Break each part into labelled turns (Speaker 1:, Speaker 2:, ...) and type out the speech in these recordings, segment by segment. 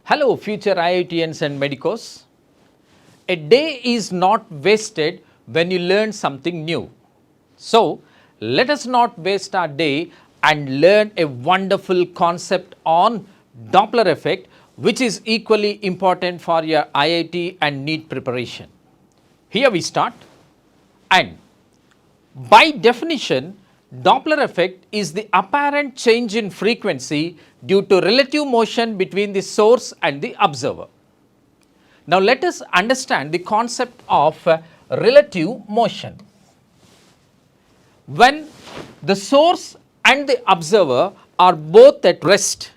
Speaker 1: Hello future IITians and medicos. A day is not wasted when you learn something new. So, let us not waste our day and learn a wonderful concept on Doppler effect, which is equally important for your IIT and NEET preparation. Here we start, and by definition, Doppler effect is the apparent change in frequency due to relative motion between the source and the observer. Now let us understand the concept of relative motion. When the source and the observer are both at rest,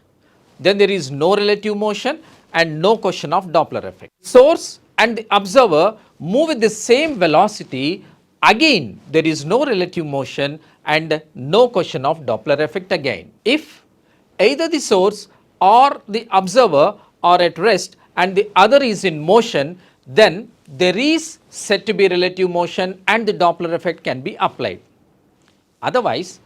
Speaker 1: then there is no relative motion and no question of Doppler effect. Source and the observer move with the same velocity, again there is no relative motion and no question of Doppler effect again. If either the source or the observer are at rest and the other is in motion, then there is said to be relative motion and the Doppler effect can be applied. Otherwise,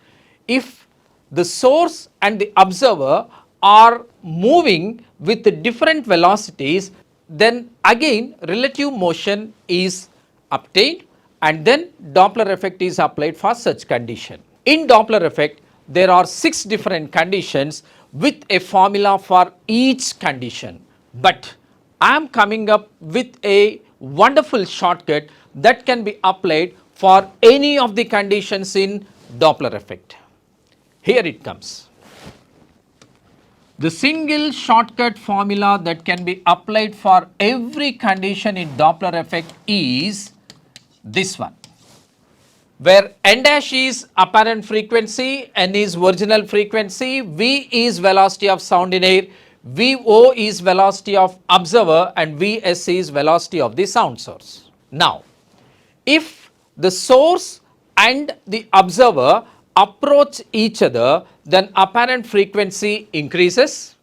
Speaker 1: if the source and the observer are moving with different velocities, then again relative motion is obtained and then Doppler effect is applied for such condition. In Doppler effect, there are 6 different conditions with a formula for each condition. But I am coming up with a wonderful shortcut that can be applied for any of the conditions in Doppler effect. Here it comes. The single shortcut formula that can be applied for every condition in Doppler effect is this one, where n dash is apparent frequency, n is original frequency, v is velocity of sound in air, VO is velocity of observer and Vs is velocity of the sound source. Now, if the source and the observer approach each other, then apparent frequency increases.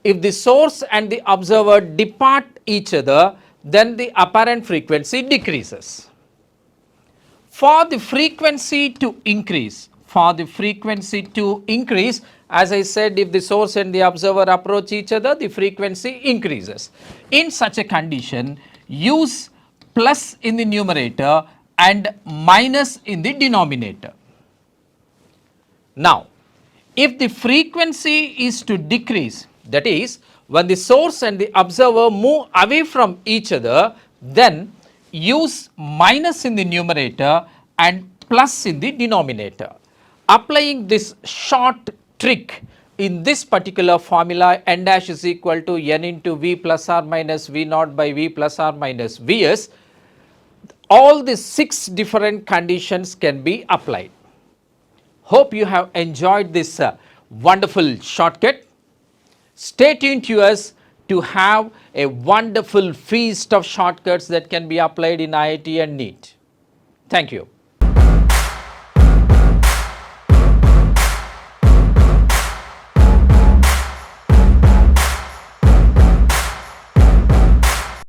Speaker 1: If the source and the observer depart each other, then the apparent frequency decreases. For the frequency to increase, as I said, if the source and the observer approach each other, the frequency increases. In such a condition, use plus in the numerator and minus in the denominator. Now, if the frequency is to decrease, that is, when the source and the observer move away from each other, then use minus in the numerator and plus in the denominator. Applying this short trick in this particular formula, n dash is equal to n into v plus or minus v naught by v plus or minus vs, all the 6 different conditions can be applied. Hope you have enjoyed this wonderful shortcut. Stay tuned to us to have a wonderful feast of shortcuts that can be applied in IIT and NEET. Thank you.